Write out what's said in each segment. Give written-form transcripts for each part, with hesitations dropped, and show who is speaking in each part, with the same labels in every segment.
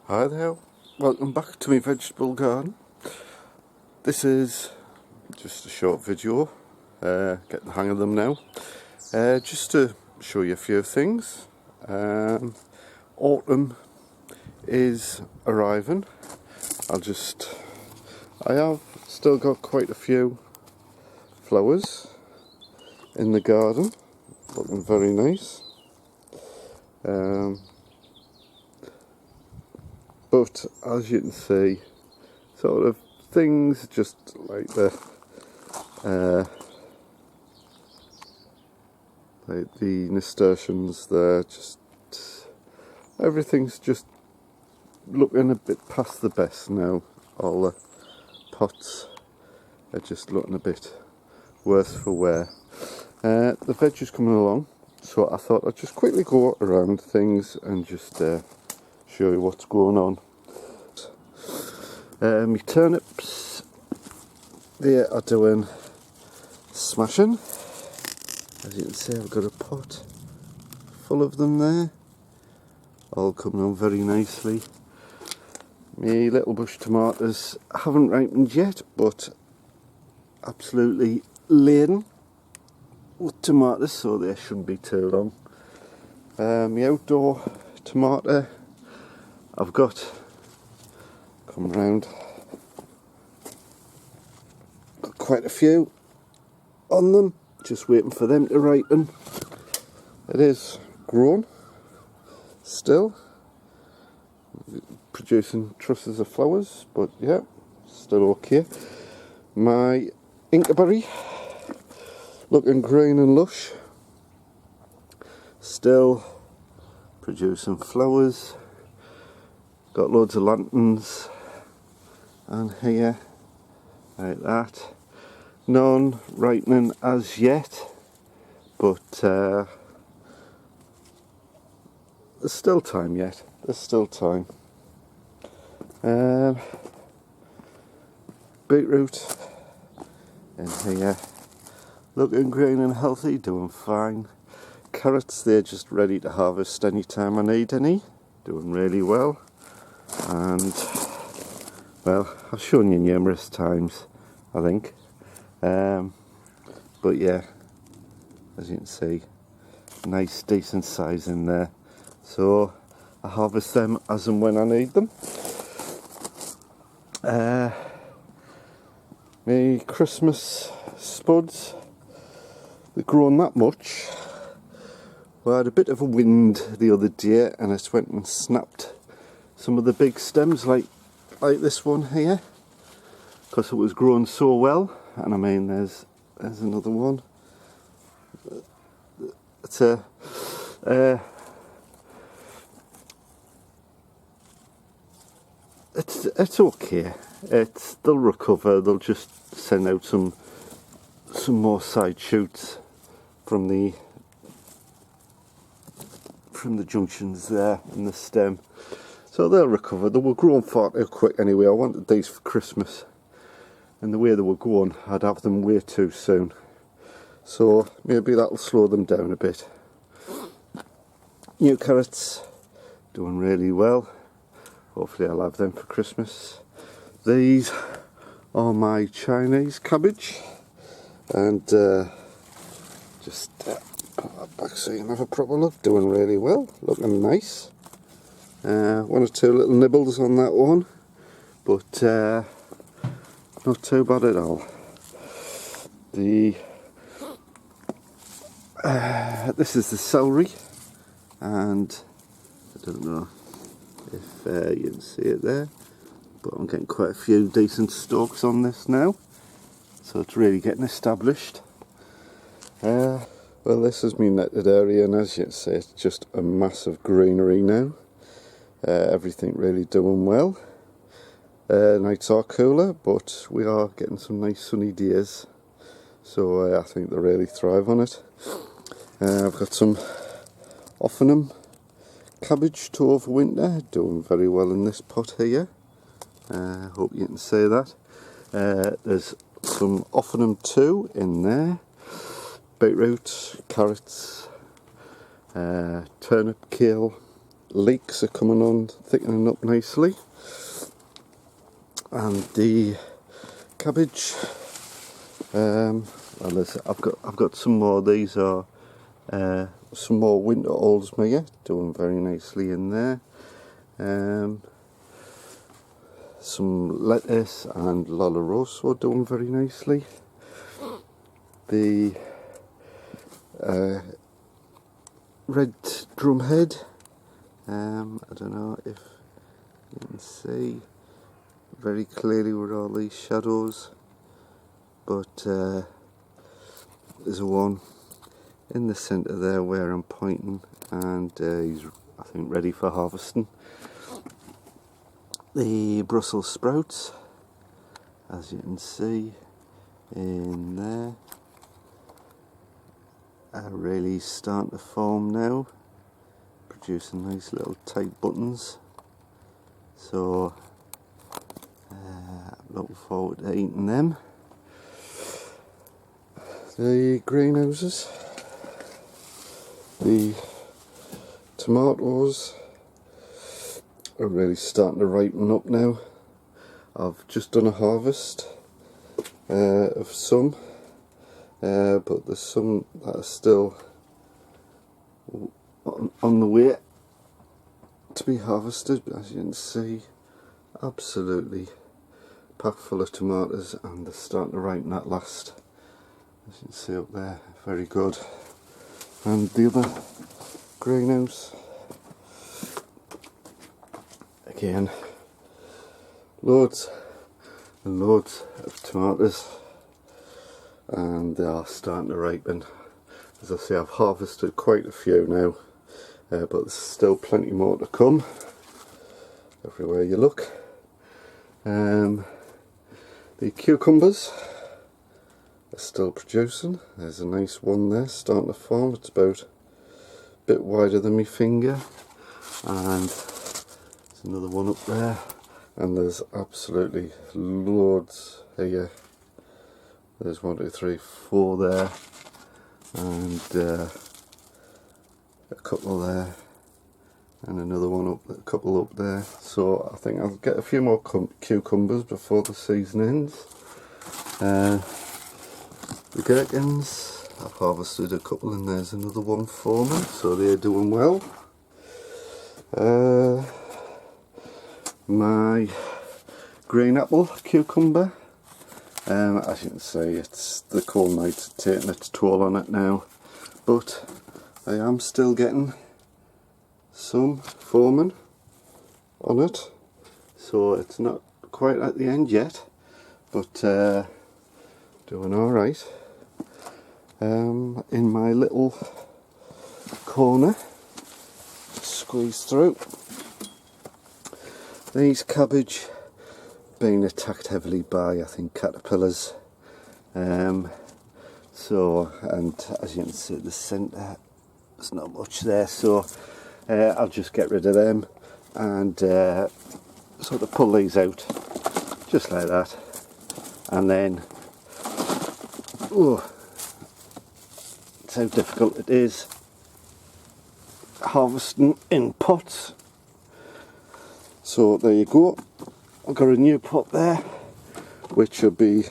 Speaker 1: Hi there, welcome back to my vegetable garden. This is just a short video, get the hang of them now, just to show you a few things. Autumn is arriving. I have still got quite a few flowers in the garden, looking very nice. But as you can see, sort of things just like the nasturtiums there, just everything's just looking a bit past the best now. All the pots are just looking a bit worse for wear. The veg is coming along, so I thought I'd just quickly go around things and just show you what's going on. My turnips, they are doing smashing. As you can see, I've got a pot full of them there, all coming on very nicely. My little bush tomatoes haven't ripened yet, but absolutely laden with tomatoes, so they shouldn't be too long. My outdoor tomato, I've got, come round, got quite a few on them, just waiting for them to ripen. It is grown still, producing trusses of flowers, but yeah, still okay. My inkberry, looking green and lush, still producing flowers. Got loads of lanterns and here, like that. None ripening as yet, but there's still time yet. There's still time. Beetroot in here, looking green and healthy, doing fine. Carrots, they're just ready to harvest anytime I need any, doing really well. And well, I've shown you numerous times, I think, but yeah, as you can see, nice decent size in there, so I harvest them as and when I need them. My Christmas spuds, they've grown that much. We had a bit of a wind the other day and it went and snapped some of the big stems like this one here, because it was growing so well. And I mean, there's another one. It's it's okay. They'll recover. They'll just send out some more side shoots from the junctions there in the stem. So they'll recover. They were growing far too quick anyway. I wanted these for Christmas, and the way they were going, I'd have them way too soon. So maybe that'll slow them down a bit. New carrots, doing really well. Hopefully I'll have them for Christmas. These are my Chinese cabbage, and just put that back so you can have a proper look. Doing really well, looking nice. One or two little nibbles on that one, but not too bad at all. This is the celery, and I don't know if you can see it there, but I'm getting quite a few decent stalks on this now, so it's really getting established. Well, this is my netted area, and as you can see, it's just a massive greenery now. Everything really doing well. Nights are cooler, but we are getting some nice sunny days, so I think they really thrive on it. I've got some Offinum cabbage to overwinter, doing very well in this pot here. Hope you can see that. There's some Offinum 2 in there, beetroot, carrots, turnip, kale, leeks are coming on, thickening up nicely, and the cabbage. Well, I've got some more. These are some more winter Oldsmere, doing very nicely in there. Some lettuce and Lola Rosso doing very nicely. The red drumhead, I don't know if you can see very clearly with all these shadows, but there's one in the centre there where I'm pointing, and he's, I think, ready for harvesting. The Brussels sprouts, as you can see in there, are really starting to form now, producing nice little tight buttons. So looking forward to eating them. The greenhouses, the tomatoes are really starting to ripen up now. I've just done a harvest of some, but there's some that are still on the way to be harvested. As you can see, absolutely packed full of tomatoes, and they're starting to ripen at last. As you can see up there, very good. And the other greenhouse, again, loads and loads of tomatoes, and they are starting to ripen. As I say, I've harvested quite a few now, but there's still plenty more to come everywhere you look. The cucumbers are still producing. There's a nice one there starting to form. It's about a bit wider than my finger, and there's another one up there, and there's absolutely loads here. There's 1, 2, 3, 4 there, and a couple there, and another one up, a couple up there. So I think I'll get a few more cucumbers before the season ends. The gherkins, I've harvested a couple, and there's another one for me, so they're doing well. My green apple cucumber, as you can see, it's the cold night taking its toll on it now, but I am still getting some forming on it, so it's not quite at the end yet, but doing alright. In my little corner, squeeze through, these cabbage being attacked heavily by, I think, caterpillars. So, and as you can see at the centre, there's not much there, so I'll just get rid of them and sort of pull these out just like that, and then it's how difficult it is harvesting in pots. So there you go, I've got a new pot there, which will be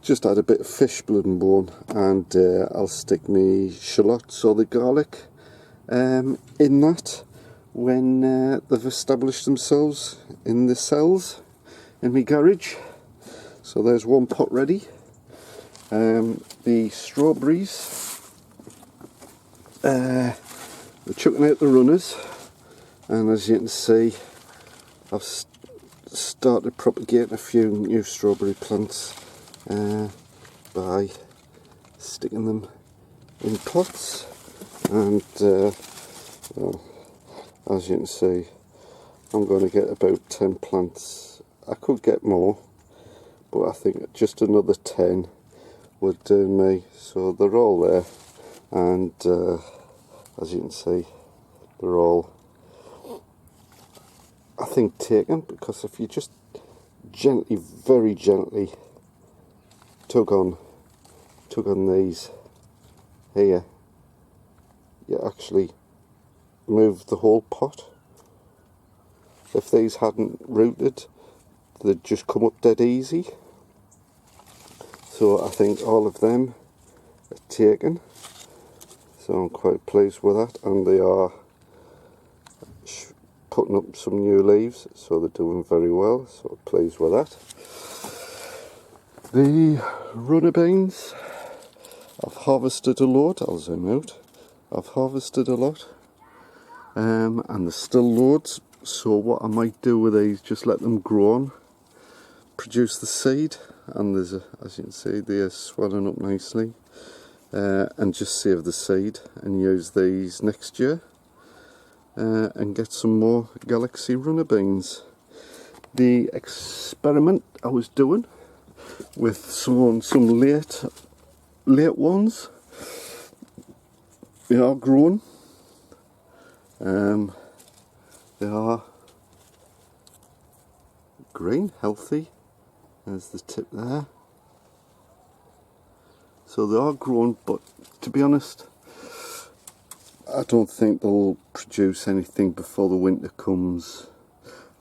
Speaker 1: just add a bit of fish blood and bone, and I'll stick me shallots or the garlic in that when they've established themselves in the cells in my garage. So there's one pot ready. The strawberries, we're chucking out the runners, and as you can see, I've started propagating a few new strawberry plants by sticking them in pots, and well, as you can see, I'm going to get about 10 plants. I could get more, but I think just another 10 would do me. So they're all there, and as you can see, they're all, I think, taken, because if you just gently, very gently tug on these here, you actually move the whole pot if these hadn't rooted, they'd just come up dead easy. So I think all of them are taken. So I'm quite pleased with that, and they are putting up some new leaves, so they're doing very well, so I'm pleased with that. The runner beans, I've harvested a lot. I'll zoom out. I've harvested a lot, and there's still loads, so what I might do with these, just let them grow on, produce the seed, and there's as you can see, they're swelling up nicely, and just save the seed and use these next year, and get some more Galaxy runner beans. The experiment I was doing with some late ones, they are growing. They are green, healthy. There's the tip there. So they are growing, but to be honest, I don't think they'll produce anything before the winter comes.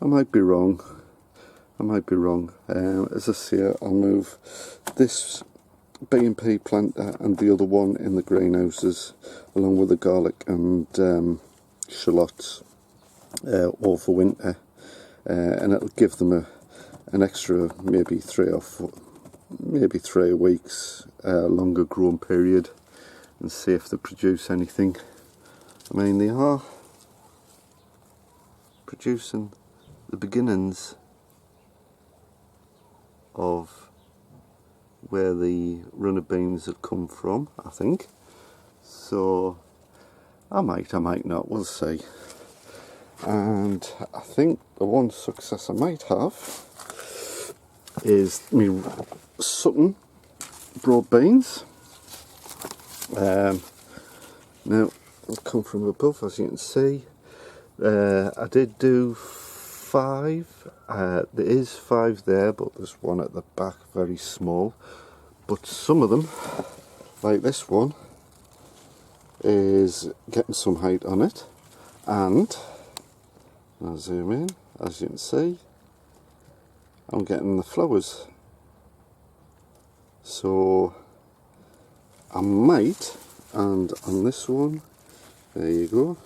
Speaker 1: I might be wrong. As I say, I'll move this B&P planter and the other one in the greenhouses, along with the garlic and shallots, over winter, and it'll give them an extra maybe 3 weeks longer growing period, and see if they produce anything. I mean, they are producing the beginnings of where the runner beans have come from, I think. So I might not, we'll see. And I think the one success I might have is me Sutton broad beans. Now they've come from above, as you can see. I did do 5. There is 5 there, but there's one at the back, very small. But some of them, like this one, is getting some height on it, and I'll zoom in, as you can see, I'm getting the flowers. So I might, and on this one, there you go,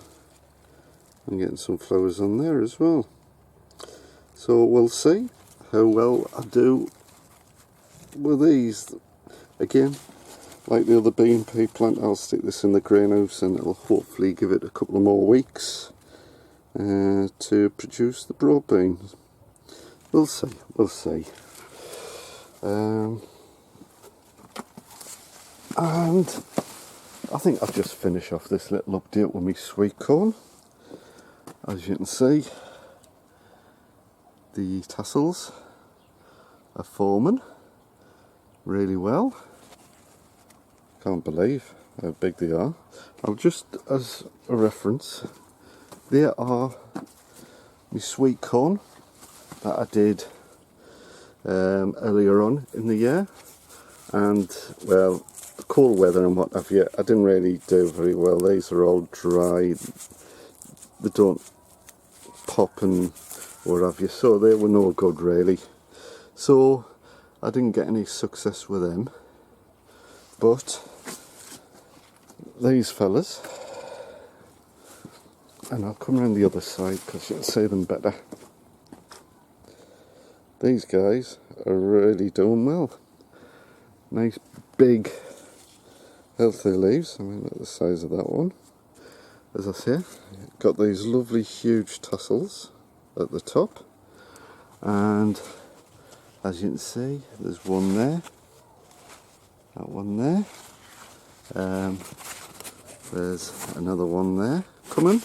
Speaker 1: I'm getting some flowers on there as well. So we'll see how well I do with these. Again, like the other B&P plant, I'll stick this in the greenhouse, and it'll hopefully give it a couple of more weeks to produce the broad beans. We'll see. And I think I'll just finish off this little update with my sweet corn. As you can see, the tassels are forming really well. Can't believe how big they are. I'll just, as a reference, there are my sweet corn that I did earlier on in the year, and well, the cold weather and what have you, I didn't really do very well. These are all dry, they don't pop and what have you, so they were no good really. So I didn't get any success with them, but these fellas, and I'll come around the other side because you'll see them better. These guys are really doing well. Nice big healthy leaves. I mean, look at the size of that one. As I say, got these lovely huge tassels at the top, and as you can see, there's one there, that one there, there's another one there coming,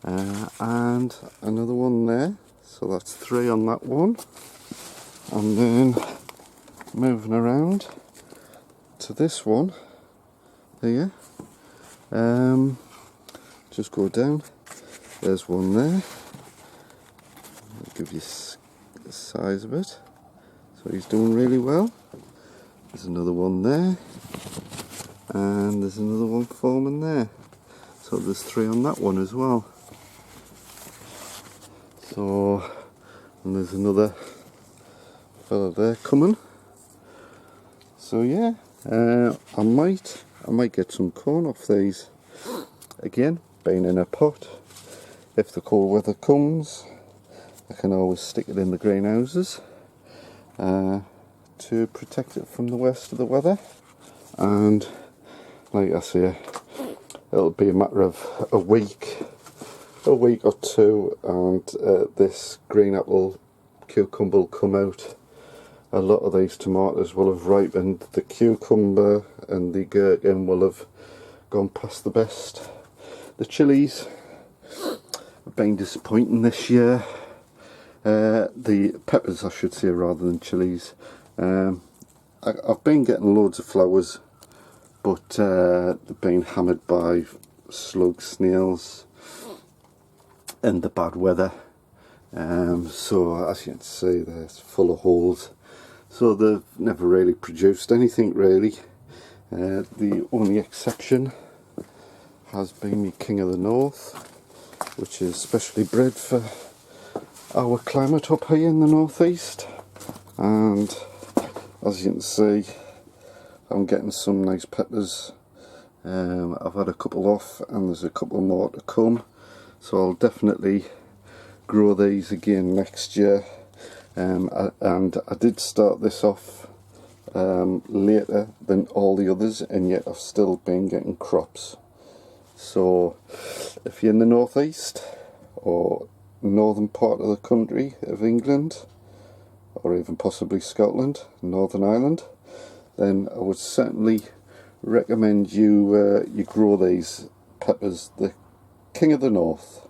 Speaker 1: and another one there, so that's 3 on that one. And then moving around to this one here, just go down, there's one there. I'll give you the size of it. So he's doing really well. There's another one there, and there's another one forming there. So there's 3 on that one as well. So, and there's another fella there coming. So yeah, I might get some corn off these again, being in a pot. If the cold weather comes, I can always stick it in the greenhouses to protect it from the worst of the weather. And like I say, it'll be a matter of a week or two, and this green apple cucumber will come out. A lot of these tomatoes will have ripened. The cucumber and the gherkin will have gone past the best. The chilies have been disappointing this year. The peppers, I should say, rather than chilies. I've been getting loads of flowers, but they've been hammered by slugs, snails, and the bad weather. So as you can see, they're full of holes. So they've never really produced anything really. The only exception has been my King of the North, which is specially bred for our climate up here in the northeast. And as you can see, I'm getting some nice peppers. I've had a couple off and there's a couple more to come, so I'll definitely grow these again next year. And I did start this off later than all the others, and yet I've still been getting crops. So if you're in the northeast or northern part of the country of England, or even possibly Scotland, Northern Ireland, then I would certainly recommend you you grow these peppers, the King of the North.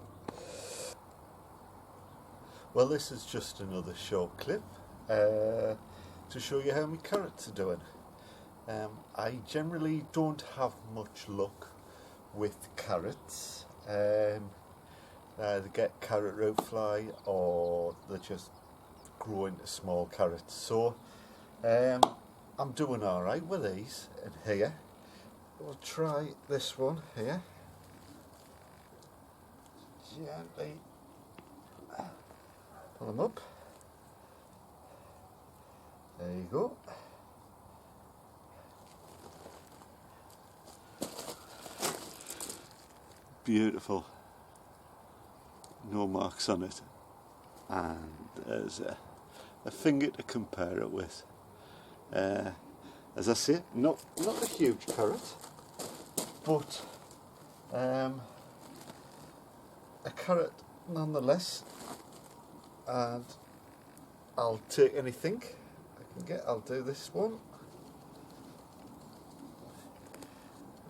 Speaker 1: Well, this is just another short clip to show you how my carrots are doing. I generally don't have much luck with carrots. They get carrot root fly, or they just grow into small carrots. So I'm doing alright with these. And here, we'll try this one here. Gently pull them up. There you go. Beautiful. No marks on it. And there's a finger to compare it with. As I say, not a huge carrot, but a carrot nonetheless. And I'll take anything I can get. I'll do this one.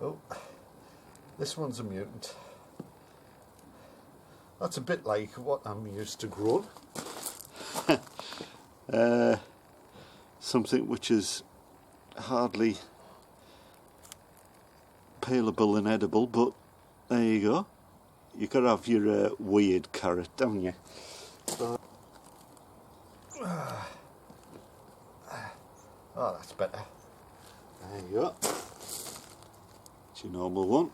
Speaker 1: Oh, this one's a mutant. That's a bit like what I'm used to growing. Something which is hardly paleable and edible, but there you go. You got to have your weird carrot, don't you? So, oh, that's better. There you go. It's your normal one.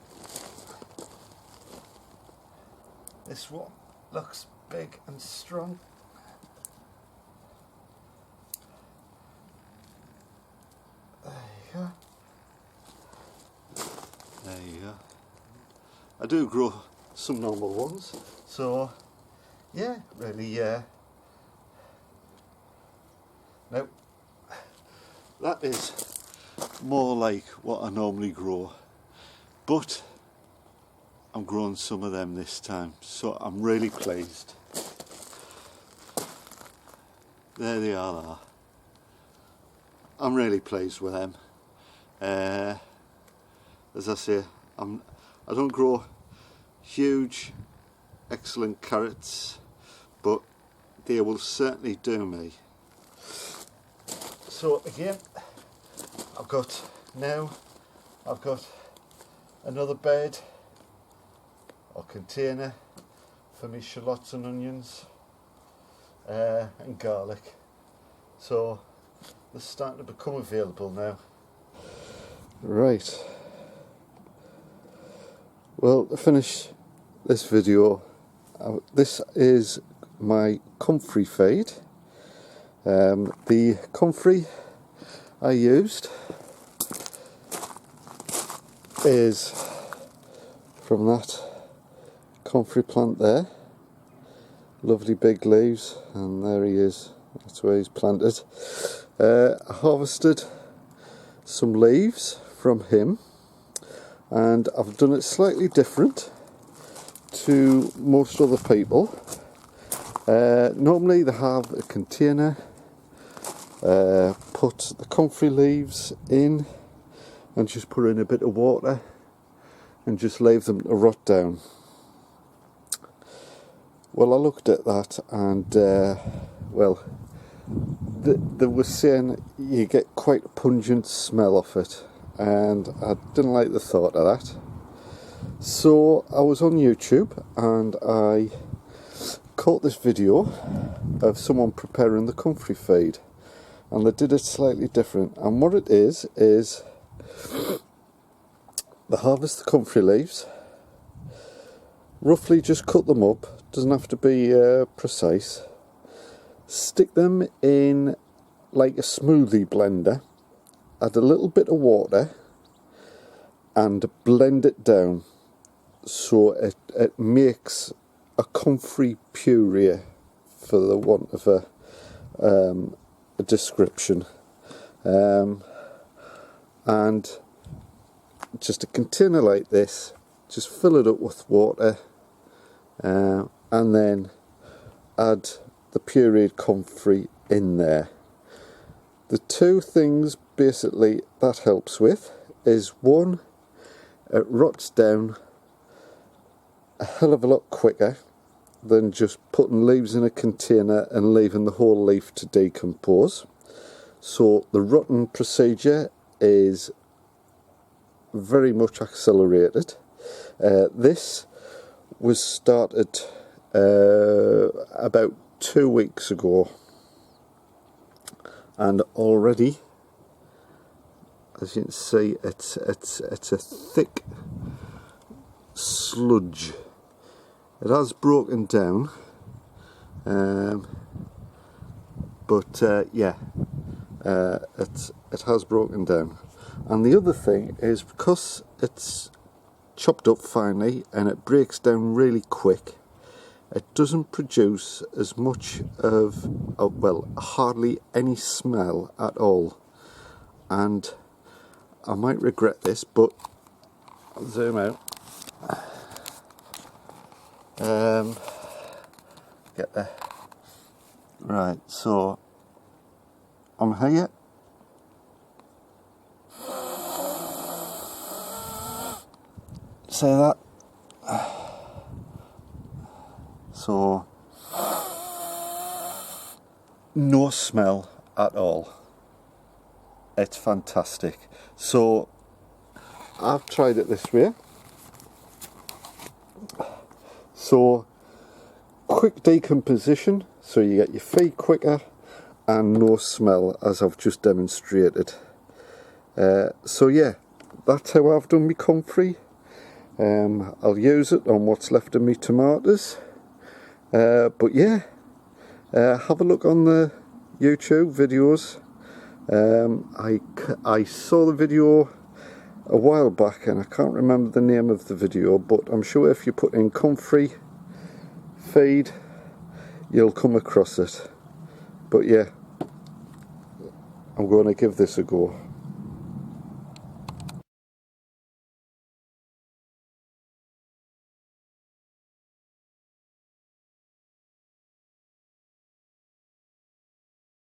Speaker 1: This one looks big and strong. There you go. There you go. I do grow some normal ones, so yeah, really. Now that is more like what I normally grow, but I'm growing some of them this time, so I'm really pleased. There they all are. I'm really pleased with them. As I say, I don't grow huge, excellent carrots, but they will certainly do me. So again, I've got another bed or container for me shallots and onions and garlic. So they're starting to become available now. Right. Well, to finish this video, this is my Comfrey feed. The Comfrey I used is from that Comfrey plant there. Lovely big leaves, and there he is. That's where he's planted. I harvested some leaves from him, and I've done it slightly different to most other people. Normally they have a container, put the comfrey leaves in and just put in a bit of water and just leave them to rot down. Well, I looked at that and they were saying you get quite a pungent smell off it, and I didn't like the thought of that. So I was on YouTube and I caught this video of someone preparing the comfrey feed, and they did it slightly different. And what it is they harvest the comfrey leaves, roughly just cut them up, doesn't have to be precise, stick them in like a smoothie blender, add a little bit of water and blend it down so it makes a comfrey puree, for the want of a description. And just a container like this, just fill it up with water, and then add the pureed comfrey in there. The two things basically that helps with is, one, it rots down a hell of a lot quicker than just putting leaves in a container and leaving the whole leaf to decompose. So the rotting procedure is very much accelerated. This was started about 2 weeks ago, and already, as you can see, it's a thick sludge. It has broken down, but it has broken down. And the other thing is, because it's chopped up finely and it breaks down really quick, it doesn't produce as much of, hardly any smell at all. And I might regret this, but I'll zoom out. Get there. Right, so I'm here. Say that. So no smell at all. It's fantastic. So I've tried it this way. So quick decomposition, so you get your feed quicker and no smell, as I've just demonstrated. So yeah, that's how I've done my comfrey. I'll use it on what's left of me tomatoes. But yeah, have a look on the YouTube videos. I saw the video a while back and I can't remember the name of the video, but I'm sure if you put in comfrey feed you'll come across it. But yeah, I'm going to give this a go.